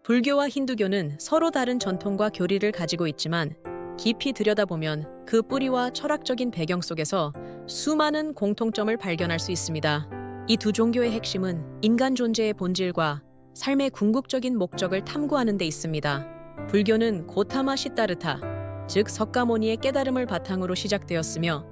불교와 힌두교는 서로 다른 전통과 교리를 가지고 있지만 깊이 들여다보면 그 뿌리와 철학적인 배경 속에서 수많은 공통점을 발견할 수 있습니다. 이 두 종교의 핵심은 인간 존재의 본질과 삶의 궁극적인 목적을 탐구하는 데 있습니다. 불교는 고타마 시타르타, 즉 석가모니의 깨달음을 바탕으로 시작되었으며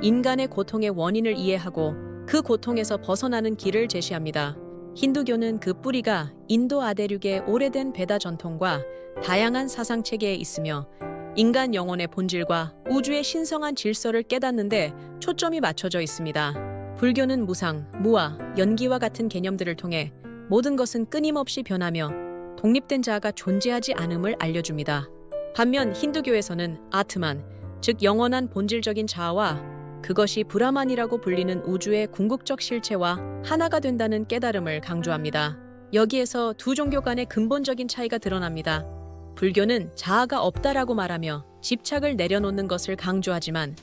인간의 고통의 원인을 이해하고 그 고통에서 벗어나는 길을 제시합니다. 힌두교는 그 뿌리가 인도 아대륙의 오래된 베다 전통과 다양한 사상 체계에 있으며 인간 영혼의 본질과 우주의 신성한 질서를 깨닫는 데 초점이 맞춰져 있습니다. 불교는 무상, 무아, 연기와 같은 개념들을 통해 모든 것은 끊임없이 변하며 독립된 자아가 존재하지 않음을 알려줍니다. 반면 힌두교에서는 아트만, 즉 영원한 본질적인 자아와 그것이 브라만이라고 불리는 우주의 궁극적 실체와 하나가 된다는 깨달음을 강조합니다. 여기에서 두 종교 간의 근본적인 차이가 드러납니다. 불교는 자아가 없다라고 말하며 집착을 내려놓는 것을 강조하지만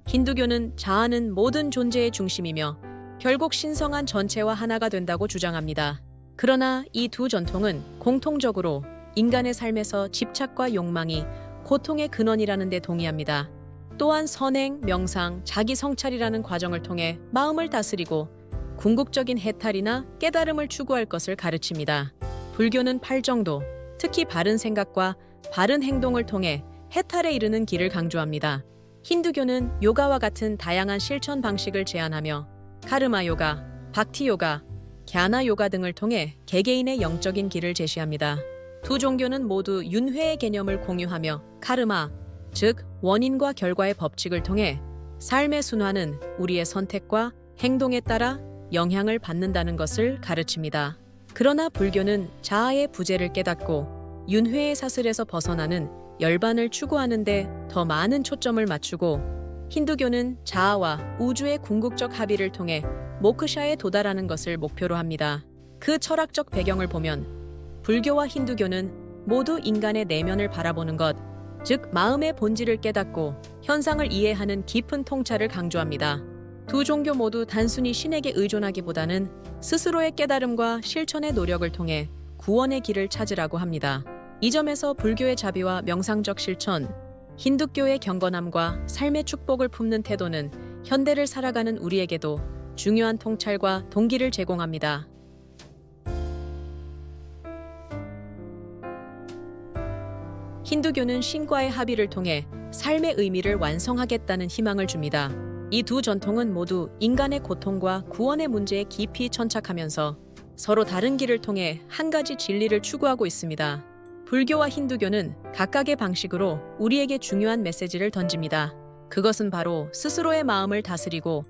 힌두교는 자아는 모든 존재의 중심이며 결국 신성한 전체와 하나가 된다고 주장합니다. 그러나 이 두 전통은 공통적으로 인간의 삶에서 집착과 욕망이 고통의 근원이라는 데 동의합니다. 또한 선행, 명상, 자기 성찰이라는 과정을 통해 마음을 다스리고 궁극적인 해탈이나 깨달음을 추구할 것을 가르칩니다. 불교는 팔정도, 특히 바른 생각과 바른 행동을 통해 해탈에 이르는 길을 강조합니다. 힌두교는 요가와 같은 다양한 실천 방식을 제안하며 카르마 요가, 박티 요가, 갸나 요가 등을 통해 개개인의 영적인 길을 제시합니다. 두 종교는 모두 윤회의 개념을 공유하며 카르마, 즉 원인과 결과의 법칙을 통해 삶의 순환은 우리의 선택과 행동에 따라 영향을 받는다는 것을 가르칩니다. 그러나 불교는 자아의 부재를 깨닫고 윤회의 사슬에서 벗어나는 열반을 추구하는 데 더 많은 초점을 맞추고 힌두교는 자아와 우주의 궁극적 합의를 통해 모크샤에 도달하는 것을 목표로 합니다. 그 철학적 배경을 보면 불교와 힌두교는 모두 인간의 내면을 바라보는 것, 즉 마음의 본질을 깨닫고 현상을 이해하는 깊은 통찰을 강조합니다. 두 종교 모두 단순히 신에게 의존하기보다는 스스로의 깨달음과 실천의 노력을 통해 구원의 길을 찾으라고 합니다. 이 점에서 불교의 자비와 명상적 실천, 힌두교의 경건함과 삶의 축복을 품는 태도는 현대를 살아가는 우리에게도 중요한 통찰과 동기를 제공합니다. 힌두교는 신과의 합의를 통해 삶의 의미를 완성하겠다는 희망을 줍니다. 이 두 전통은 모두 인간의 고통과 구원의 문제에 깊이 천착하면서 서로 다른 길을 통해 한 가지 진리를 추구하고 있습니다. 불교와 힌두교는 각각의 방식으로 우리에게 중요한 메시지를 던집니다. 그것은 바로 스스로의 마음을 다스리고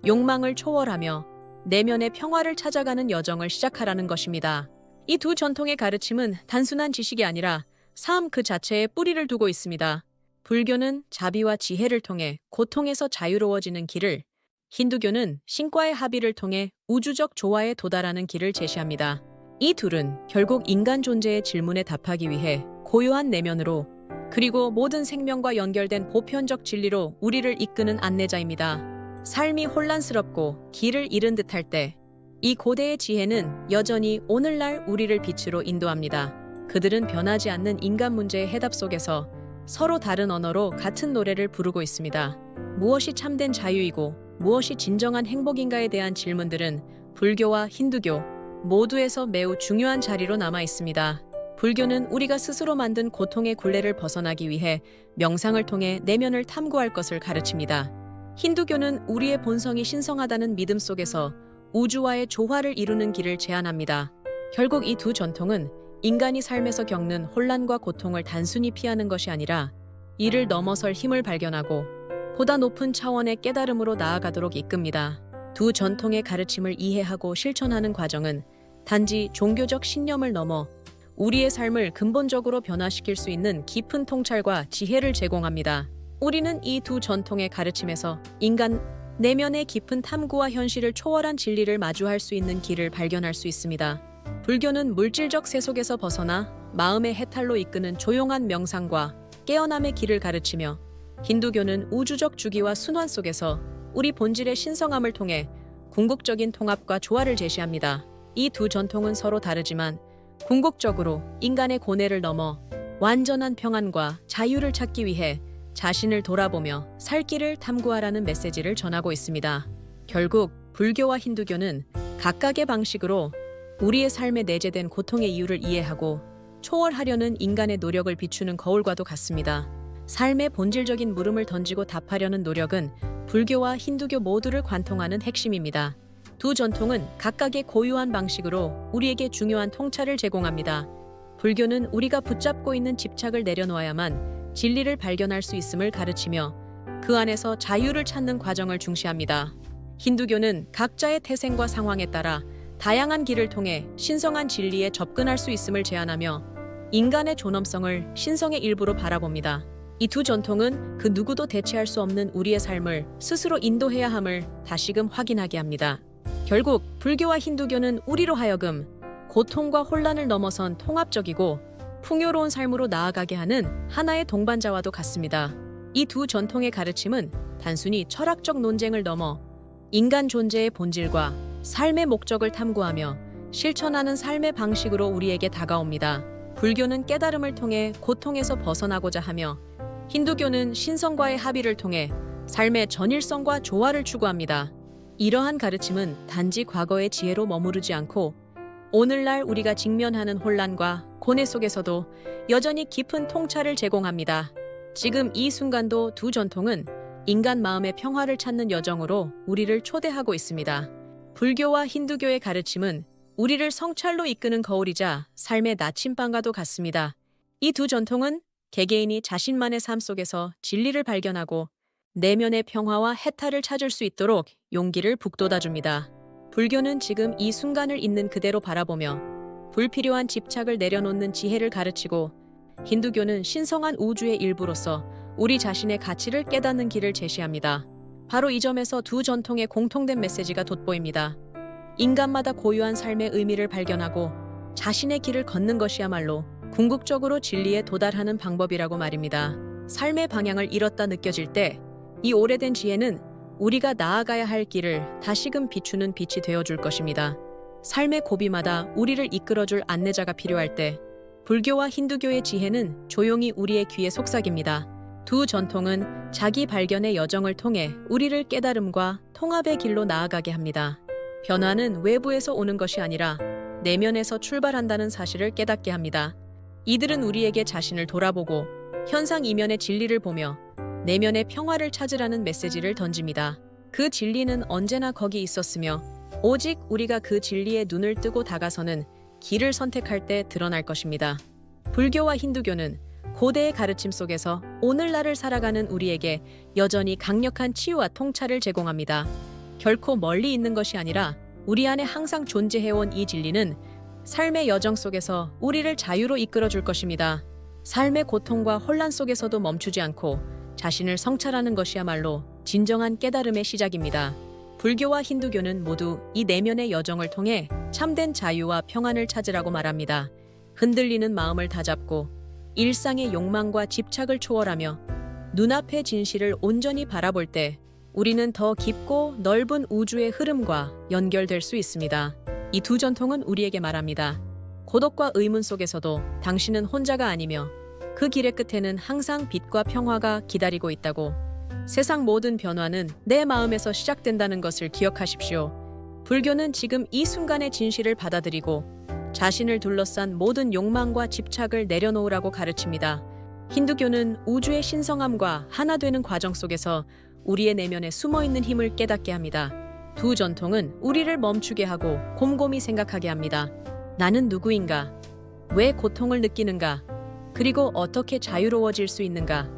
욕망을 초월하며 내면의 평화를 찾아가는 여정을 시작하라는 것입니다. 이 두 전통의 가르침은 단순한 지식이 아니라 삶 그 자체에 뿌리를 두고 있습니다. 불교는 자비와 지혜를 통해 고통에서 자유로워지는 길을, 힌두교는 신과의 합의를 통해 우주적 조화에 도달하는 길을 제시합니다. 이 둘은 결국 인간 존재의 질문에 답하기 위해 고요한 내면으로 그리고 모든 생명과 연결된 보편적 진리로 우리를 이끄는 안내자입니다. 삶이 혼란스럽고 길을 잃은 듯할 때 이 고대의 지혜는 여전히 오늘날 우리를 빛으로 인도합니다. 그들은 변하지 않는 인간 문제의 해답 속에서 서로 다른 언어로 같은 노래를 부르고 있습니다. 무엇이 참된 자유이고 무엇이 진정한 행복인가에 대한 질문들은 불교와 힌두교 모두에서 매우 중요한 자리로 남아 있습니다. 불교는 우리가 스스로 만든 고통의 굴레를 벗어나기 위해 명상을 통해 내면을 탐구할 것을 가르칩니다. 힌두교는 우리의 본성이 신성하다는 믿음 속에서 우주와의 조화를 이루는 길을 제안합니다. 결국 이 두 전통은 인간이 삶에서 겪는 혼란과 고통을 단순히 피하는 것이 아니라 이를 넘어설 힘을 발견하고 보다 높은 차원의 깨달음으로 나아가도록 이끕니다. 두 전통의 가르침을 이해하고 실천하는 과정은 단지 종교적 신념을 넘어 우리의 삶을 근본적으로 변화시킬 수 있는 깊은 통찰과 지혜를 제공합니다. 우리는 이 두 전통의 가르침에서 인간 내면의 깊은 탐구와 현실을 초월한 진리를 마주할 수 있는 길을 발견할 수 있습니다. 불교는 물질적 세속에서 벗어나 마음의 해탈로 이끄는 조용한 명상과 깨어남의 길을 가르치며 힌두교는 우주적 주기와 순환 속에서 우리 본질의 신성함을 통해 궁극적인 통합과 조화를 제시합니다. 이 두 전통은 서로 다르지만 궁극적으로 인간의 고뇌를 넘어 완전한 평안과 자유를 찾기 위해 자신을 돌아보며 살 길을 탐구하라는 메시지를 전하고 있습니다. 결국 불교와 힌두교는 각각의 방식으로 우리의 삶에 내재된 고통의 이유를 이해하고 초월하려는 인간의 노력을 비추는 거울과도 같습니다. 삶의 본질적인 물음을 던지고 답하려는 노력은 불교와 힌두교 모두를 관통하는 핵심입니다. 두 전통은 각각의 고유한 방식으로 우리에게 중요한 통찰을 제공합니다. 불교는 우리가 붙잡고 있는 집착을 내려놓아야만 진리를 발견할 수 있음을 가르치며 그 안에서 자유를 찾는 과정을 중시합니다. 힌두교는 각자의 태생과 상황에 따라 다양한 길을 통해 신성한 진리에 접근할 수 있음을 제안하며 인간의 존엄성을 신성의 일부로 바라봅니다. 이 두 전통은 그 누구도 대체할 수 없는 우리의 삶을 스스로 인도해야 함을 다시금 확인하게 합니다. 결국 불교와 힌두교는 우리로 하여금 고통과 혼란을 넘어선 통합적이고 풍요로운 삶으로 나아가게 하는 하나의 동반자와도 같습니다. 이 두 전통의 가르침은 단순히 철학적 논쟁을 넘어 인간 존재의 본질과 삶의 목적을 탐구하며 실천하는 삶의 방식으로 우리에게 다가옵니다. 불교는 깨달음을 통해 고통에서 벗어나고자 하며 힌두교는 신성과의 합의를 통해 삶의 전일성과 조화를 추구합니다. 이러한 가르침은 단지 과거의 지혜로 머무르지 않고 오늘날 우리가 직면하는 혼란과 고뇌 속에서도 여전히 깊은 통찰을 제공합니다. 지금 이 순간도 두 전통은 인간 마음의 평화를 찾는 여정으로 우리를 초대하고 있습니다. 불교와 힌두교의 가르침은 우리를 성찰로 이끄는 거울이자 삶의 나침반과도 같습니다. 이 두 전통은 개개인이 자신만의 삶 속에서 진리를 발견하고 내면의 평화와 해탈을 찾을 수 있도록 용기를 북돋아줍니다. 불교는 지금 이 순간을 있는 그대로 바라보며 불필요한 집착을 내려놓는 지혜를 가르치고 힌두교는 신성한 우주의 일부로서 우리 자신의 가치를 깨닫는 길을 제시합니다. 바로 이 점에서 두 전통의 공통된 메시지가 돋보입니다. 인간마다 고유한 삶의 의미를 발견하고 자신의 길을 걷는 것이야말로 궁극적으로 진리에 도달하는 방법이라고 말입니다. 삶의 방향을 잃었다 느껴질 때 이 오래된 지혜는 우리가 나아가야 할 길을 다시금 비추는 빛이 되어줄 것입니다. 삶의 고비마다 우리를 이끌어줄 안내자가 필요할 때 불교와 힌두교의 지혜는 조용히 우리의 귀에 속삭입니다. 두 전통은 자기 발견의 여정을 통해 우리를 깨달음과 통합의 길로 나아가게 합니다. 변화는 외부에서 오는 것이 아니라 내면에서 출발한다는 사실을 깨닫게 합니다. 이들은 우리에게 자신을 돌아보고 현상 이면의 진리를 보며 내면의 평화를 찾으라는 메시지를 던집니다. 그 진리는 언제나 거기 있었으며 오직 우리가 그 진리에 눈을 뜨고 다가서는 길을 선택할 때 드러날 것입니다. 불교와 힌두교는 고대의 가르침 속에서 오늘날을 살아가는 우리에게 여전히 강력한 치유와 통찰을 제공합니다. 결코 멀리 있는 것이 아니라 우리 안에 항상 존재해온 이 진리는 삶의 여정 속에서 우리를 자유로 이끌어줄 것입니다. 삶의 고통과 혼란 속에서도 멈추지 않고 자신을 성찰하는 것이야말로 진정한 깨달음의 시작입니다. 불교와 힌두교는 모두 이 내면의 여정을 통해 참된 자유와 평안을 찾으라고 말합니다. 흔들리는 마음을 다잡고 일상의 욕망과 집착을 초월하며 눈앞의 진실을 온전히 바라볼 때 우리는 더 깊고 넓은 우주의 흐름과 연결될 수 있습니다. 이 두 전통은 우리에게 말합니다. 고독과 의문 속에서도 당신은 혼자가 아니며 그 길의 끝에는 항상 빛과 평화가 기다리고 있다고. 세상 모든 변화는 내 마음에서 시작된다는 것을 기억하십시오. 불교는 지금 이 순간의 진실을 받아들이고 자신을 둘러싼 모든 욕망과 집착을 내려놓으라고 가르칩니다. 힌두교는 우주의 신성함과 하나 되는 과정 속에서 우리의 내면에 숨어있는 힘을 깨닫게 합니다. 두 전통은 우리를 멈추게 하고 곰곰이 생각하게 합니다. 나는 누구인가? 왜 고통을 느끼는가? 그리고 어떻게 자유로워질 수 있는가?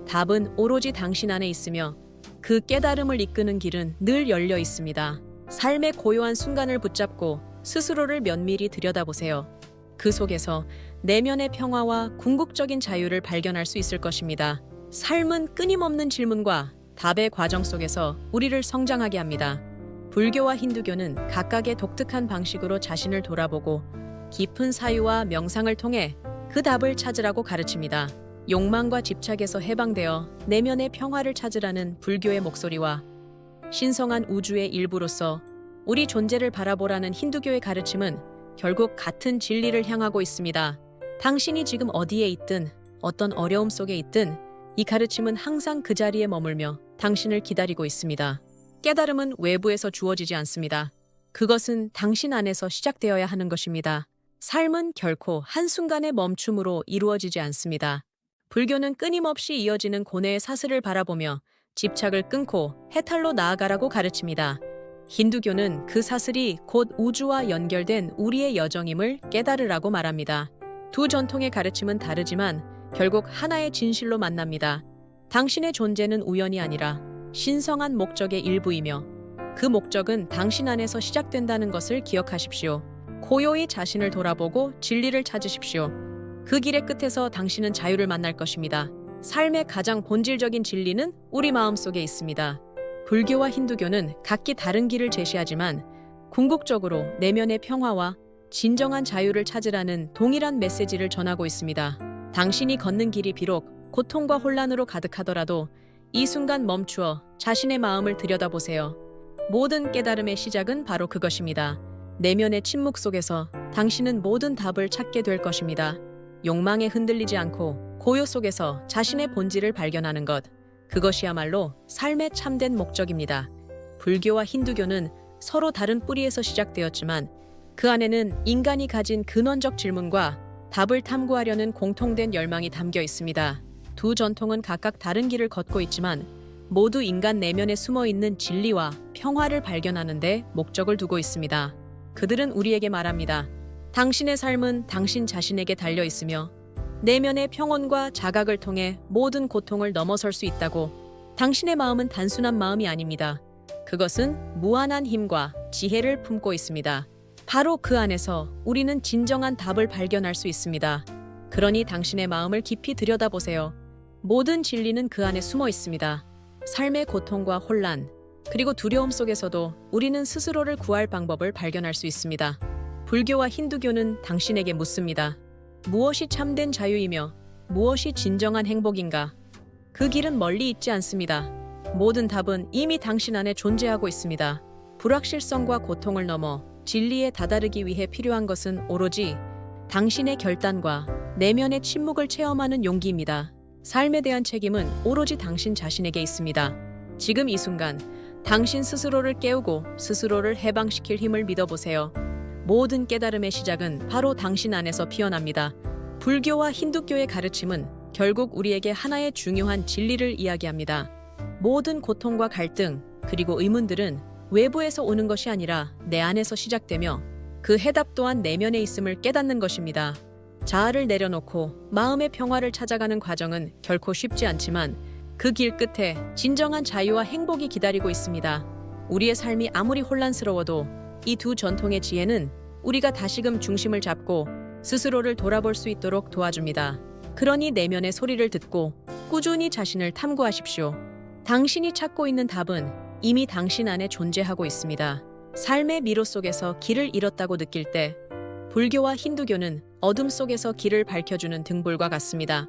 답은 오로지 당신 안에 있으며 그 깨달음을 이끄는 길은 늘 열려 있습니다. 삶의 고요한 순간을 붙잡고 스스로를 면밀히 들여다보세요. 그 속에서 내면의 평화와 궁극적인 자유를 발견할 수 있을 것입니다. 삶은 끊임없는 질문과 답의 과정 속에서 우리를 성장하게 합니다. 불교와 힌두교는 각각의 독특한 방식으로 자신을 돌아보고 깊은 사유와 명상을 통해 그 답을 찾으라고 가르칩니다. 욕망과 집착에서 해방되어 내면의 평화를 찾으라는 불교의 목소리와 신성한 우주의 일부로서 우리 존재를 바라보라는 힌두교의 가르침은 결국 같은 진리를 향하고 있습니다. 당신이 지금 어디에 있든 어떤 어려움 속에 있든 이 가르침은 항상 그 자리에 머물며 당신을 기다리고 있습니다. 깨달음은 외부에서 주어지지 않습니다. 그것은 당신 안에서 시작되어야 하는 것입니다. 삶은 결코 한순간의 멈춤으로 이루어지지 않습니다. 불교는 끊임없이 이어지는 고뇌의 사슬을 바라보며 집착을 끊고 해탈로 나아가라고 가르칩니다. 힌두교는 그 사슬이 곧 우주와 연결된 우리의 여정임을 깨달으라고 말합니다. 두 전통의 가르침은 다르지만 결국 하나의 진실로 만납니다. 당신의 존재는 우연이 아니라 신성한 목적의 일부이며 그 목적은 당신 안에서 시작된다는 것을 기억하십시오. 고요히 자신을 돌아보고 진리를 찾으십시오. 그 길의 끝에서 당신은 자유를 만날 것입니다. 삶의 가장 본질적인 진리는 우리 마음속에 있습니다. 불교와 힌두교는 각기 다른 길을 제시하지만 궁극적으로 내면의 평화와 진정한 자유를 찾으라는 동일한 메시지를 전하고 있습니다. 당신이 걷는 길이 비록 고통과 혼란으로 가득하더라도 이 순간 멈추어 자신의 마음을 들여다보세요. 모든 깨달음의 시작은 바로 그것입니다. 내면의 침묵 속에서 당신은 모든 답을 찾게 될 것입니다. 욕망에 흔들리지 않고 고요 속에서 자신의 본질을 발견하는 것, 그것이야말로 삶의 참된 목적입니다. 불교와 힌두교는 서로 다른 뿌리에서 시작되었지만 그 안에는 인간이 가진 근원적 질문과 답을 탐구하려는 공통된 열망이 담겨 있습니다. 두 전통은 각각 다른 길을 걷고 있지만 모두 인간 내면에 숨어있는 진리와 평화를 발견하는 데 목적을 두고 있습니다. 그들은 우리에게 말합니다. 당신의 삶은 당신 자신에게 달려 있으며 내면의 평온과 자각을 통해 모든 고통을 넘어설 수 있다고. 당신의 마음은 단순한 마음이 아닙니다. 그것은 무한한 힘과 지혜를 품고 있습니다. 바로 그 안에서 우리는 진정한 답을 발견할 수 있습니다. 그러니 당신의 마음을 깊이 들여다보세요. 모든 진리는 그 안에 숨어 있습니다. 삶의 고통과 혼란, 그리고 두려움 속에서도 우리는 스스로를 구할 방법을 발견할 수 있습니다. 불교와 힌두교는 당신에게 묻습니다. 무엇이 참된 자유이며 무엇이 진정한 행복인가? 그 길은 멀리 있지 않습니다. 모든 답은 이미 당신 안에 존재하고 있습니다. 불확실성과 고통을 넘어 진리에 다다르기 위해 필요한 것은 오로지 당신의 결단과 내면의 침묵을 체험하는 용기입니다. 삶에 대한 책임은 오로지 당신 자신에게 있습니다. 지금 이 순간 당신 스스로를 깨우고 스스로를 해방시킬 힘을 믿어보세요. 모든 깨달음의 시작은 바로 당신 안에서 피어납니다. 불교와 힌두교의 가르침은 결국 우리에게 하나의 중요한 진리를 이야기합니다. 모든 고통과 갈등, 그리고 의문들은 외부에서 오는 것이 아니라 내 안에서 시작되며 그 해답 또한 내면에 있음을 깨닫는 것입니다. 자아를 내려놓고 마음의 평화를 찾아가는 과정은 결코 쉽지 않지만 그 길 끝에 진정한 자유와 행복이 기다리고 있습니다. 우리의 삶이 아무리 혼란스러워도 이 두 전통의 지혜는 우리가 다시금 중심을 잡고 스스로를 돌아볼 수 있도록 도와줍니다. 그러니 내면의 소리를 듣고 꾸준히 자신을 탐구하십시오. 당신이 찾고 있는 답은 이미 당신 안에 존재하고 있습니다. 삶의 미로 속에서 길을 잃었다고 느낄 때 불교와 힌두교는 어둠 속에서 길을 밝혀주는 등불과 같습니다.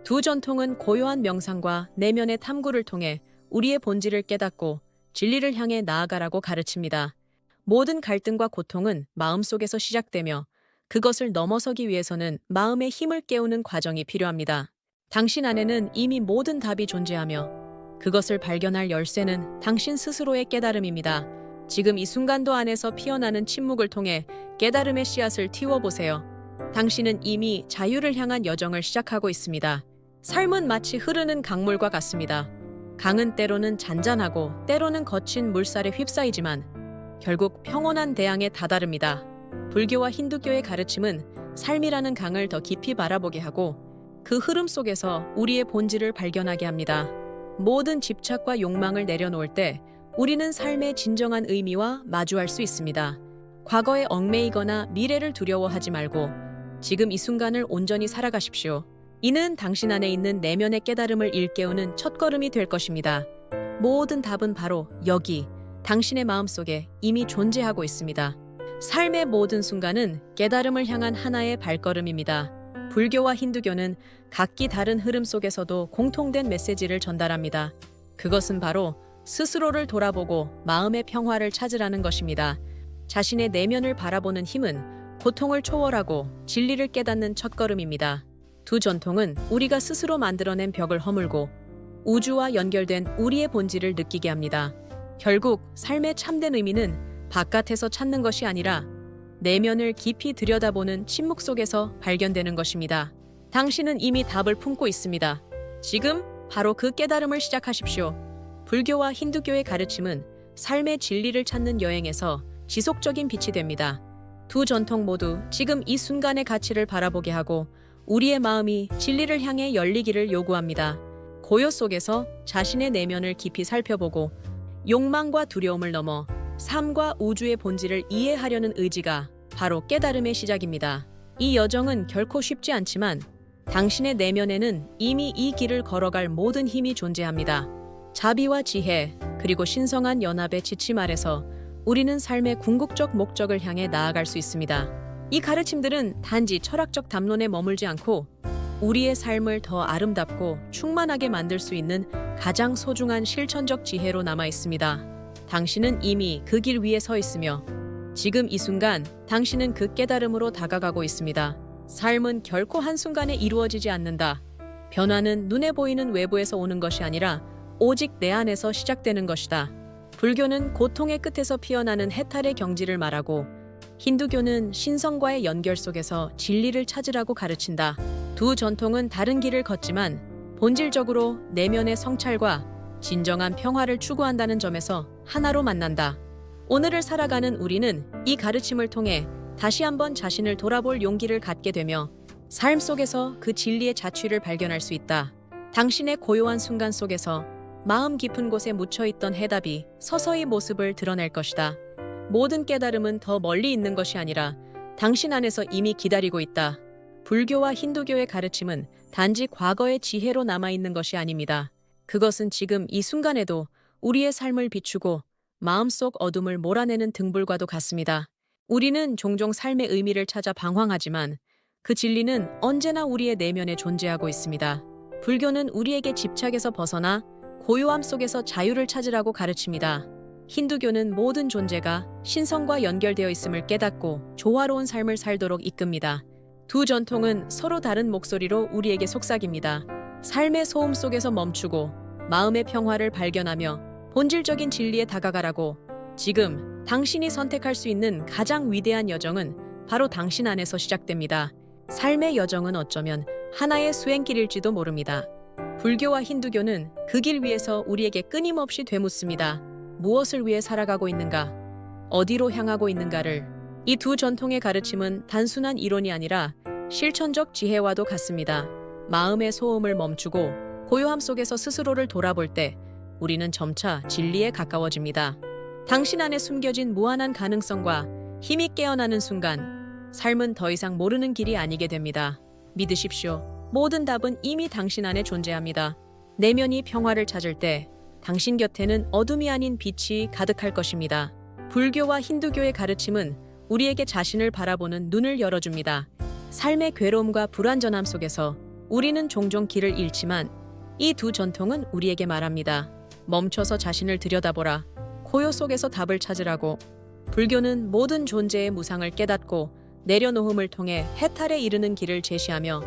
두 전통은 고요한 명상과 내면의 탐구를 통해 우리의 본질을 깨닫고 진리를 향해 나아가라고 가르칩니다. 모든 갈등과 고통은 마음속에서 시작되며 그것을 넘어서기 위해서는 마음의 힘을 깨우는 과정이 필요합니다. 당신 안에는 이미 모든 답이 존재하며 그것을 발견할 열쇠는 당신 스스로의 깨달음입니다. 지금 이 순간도 안에서 피어나는 침묵을 통해 깨달음의 씨앗을 틔워보세요. 당신은 이미 자유를 향한 여정을 시작하고 있습니다. 삶은 마치 흐르는 강물과 같습니다. 강은 때로는 잔잔하고 때로는 거친 물살에 휩싸이지만 결국 평온한 대양에 다다릅니다. 불교와 힌두교의 가르침은 삶이라는 강을 더 깊이 바라보게 하고 그 흐름 속에서 우리의 본질을 발견하게 합니다. 모든 집착과 욕망을 내려놓을 때 우리는 삶의 진정한 의미와 마주할 수 있습니다. 과거에 얽매이거나 미래를 두려워하지 말고 지금 이 순간을 온전히 살아가십시오. 이는 당신 안에 있는 내면의 깨달음을 일깨우는 첫걸음이 될 것입니다. 모든 답은 바로 여기, 당신의 마음속에 이미 존재하고 있습니다. 삶의 모든 순간은 깨달음을 향한 하나의 발걸음입니다. 불교와 힌두교는 각기 다른 흐름 속에서도 공통된 메시지를 전달합니다. 그것은 바로 스스로를 돌아보고 마음의 평화를 찾으라는 것입니다. 자신의 내면을 바라보는 힘은 고통을 초월하고 진리를 깨닫는 첫걸음입니다. 두 전통은 우리가 스스로 만들어낸 벽을 허물고 우주와 연결된 우리의 본질을 느끼게 합니다. 결국 삶의 참된 의미는 바깥에서 찾는 것이 아니라 내면을 깊이 들여다보는 침묵 속에서 발견되는 것입니다. 당신은 이미 답을 품고 있습니다. 지금 바로 그 깨달음을 시작하십시오. 불교와 힌두교의 가르침은 삶의 진리를 찾는 여행에서 지속적인 빛이 됩니다. 두 전통 모두 지금 이 순간의 가치를 바라보게 하고 우리의 마음이 진리를 향해 열리기를 요구합니다. 고요 속에서 자신의 내면을 깊이 살펴보고 욕망과 두려움을 넘어 삶과 우주의 본질을 이해하려는 의지가 바로 깨달음의 시작입니다. 이 여정은 결코 쉽지 않지만 당신의 내면에는 이미 이 길을 걸어갈 모든 힘이 존재합니다. 자비와 지혜, 그리고 신성한 연합의 지침 아래서 우리는 삶의 궁극적 목적을 향해 나아갈 수 있습니다. 이 가르침들은 단지 철학적 담론에 머물지 않고 우리의 삶을 더 아름답고 충만하게 만들 수 있는 가장 소중한 실천적 지혜로 남아 있습니다. 당신은 이미 그 길 위에 서 있으며 지금 이 순간 당신은 그 깨달음으로 다가가고 있습니다. 삶은 결코 한순간에 이루어지지 않는다. 변화는 눈에 보이는 외부에서 오는 것이 아니라 오직 내 안에서 시작되는 것이다. 불교는 고통의 끝에서 피어나는 해탈의 경지를 말하고 힌두교는 신성과의 연결 속에서 진리를 찾으라고 가르친다. 두 전통은 다른 길을 걷지만 본질적으로 내면의 성찰과 진정한 평화를 추구한다는 점에서 하나로 만난다. 오늘을 살아가는 우리는 이 가르침을 통해 다시 한번 자신을 돌아볼 용기를 갖게 되며 삶 속에서 그 진리의 자취를 발견할 수 있다. 당신의 고요한 순간 속에서 마음 깊은 곳에 묻혀있던 해답이 서서히 모습을 드러낼 것이다. 모든 깨달음은 더 멀리 있는 것이 아니라 당신 안에서 이미 기다리고 있다. 불교와 힌두교의 가르침은 단지 과거의 지혜로 남아있는 것이 아닙니다. 그것은 지금 이 순간에도 우리의 삶을 비추고 마음속 어둠을 몰아내는 등불과도 같습니다. 우리는 종종 삶의 의미를 찾아 방황하지만 그 진리는 언제나 우리의 내면에 존재하고 있습니다. 불교는 우리에게 집착에서 벗어나 고요함 속에서 자유를 찾으라고 가르칩니다. 힌두교는 모든 존재가 신성과 연결되어 있음을 깨닫고 조화로운 삶을 살도록 이끕니다. 두 전통은 서로 다른 목소리로 우리에게 속삭입니다. 삶의 소음 속에서 멈추고 마음의 평화를 발견하며 본질적인 진리에 다가가라고. 지금 당신이 선택할 수 있는 가장 위대한 여정은 바로 당신 안에서 시작됩니다. 삶의 여정은 어쩌면 하나의 수행길일지도 모릅니다. 불교와 힌두교는 그 길 위에서 우리에게 끊임없이 되묻습니다. 무엇을 위해 살아가고 있는가? 어디로 향하고 있는가를. 이 두 전통의 가르침은 단순한 이론이 아니라 실천적 지혜와도 같습니다. 마음의 소음을 멈추고 고요함 속에서 스스로를 돌아볼 때 우리는 점차 진리에 가까워집니다. 당신 안에 숨겨진 무한한 가능성과 힘이 깨어나는 순간 삶은 더 이상 모르는 길이 아니게 됩니다. 믿으십시오. 모든 답은 이미 당신 안에 존재합니다. 내면이 평화를 찾을 때 당신 곁에는 어둠이 아닌 빛이 가득할 것입니다. 불교와 힌두교의 가르침은 우리에게 자신을 바라보는 눈을 열어줍니다. 삶의 괴로움과 불완전함 속에서 우리는 종종 길을 잃지만 이 두 전통은 우리에게 말합니다. 멈춰서 자신을 들여다보라. 고요 속에서 답을 찾으라고. 불교는 모든 존재의 무상을 깨닫고 내려놓음을 통해 해탈에 이르는 길을 제시하며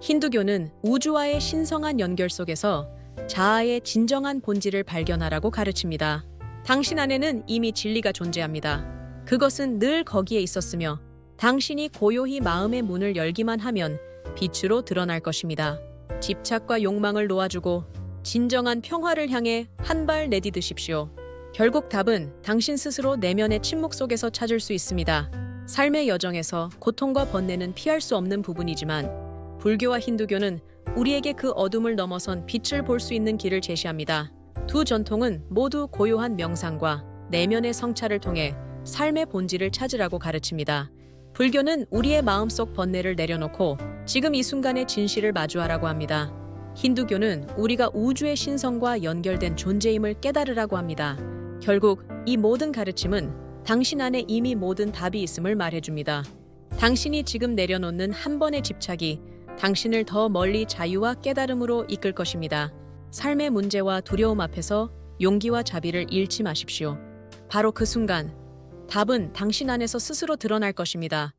힌두교는 우주와의 신성한 연결 속에서 자아의 진정한 본질을 발견하라고 가르칩니다. 당신 안에는 이미 진리가 존재합니다. 그것은 늘 거기에 있었으며 당신이 고요히 마음의 문을 열기만 하면 빛으로 드러날 것입니다. 집착과 욕망을 놓아주고 진정한 평화를 향해 한 발 내디드십시오. 결국 답은 당신 스스로 내면의 침묵 속에서 찾을 수 있습니다. 삶의 여정에서 고통과 번뇌는 피할 수 없는 부분이지만 불교와 힌두교는 우리에게 그 어둠을 넘어선 빛을 볼 수 있는 길을 제시합니다. 두 전통은 모두 고요한 명상과 내면의 성찰을 통해 삶의 본질을 찾으라고 가르칩니다. 불교는 우리의 마음속 번뇌를 내려놓고 지금 이 순간의 진실을 마주하라고 합니다. 힌두교는 우리가 우주의 신성과 연결된 존재임을 깨달으라고 합니다. 결국 이 모든 가르침은 당신 안에 이미 모든 답이 있음을 말해줍니다. 당신이 지금 내려놓는 한 번의 집착이 당신을 더 멀리 자유와 깨달음으로 이끌 것입니다. 삶의 문제와 두려움 앞에서 용기와 자비를 잃지 마십시오. 바로 그 순간 답은 당신 안에서 스스로 드러날 것입니다.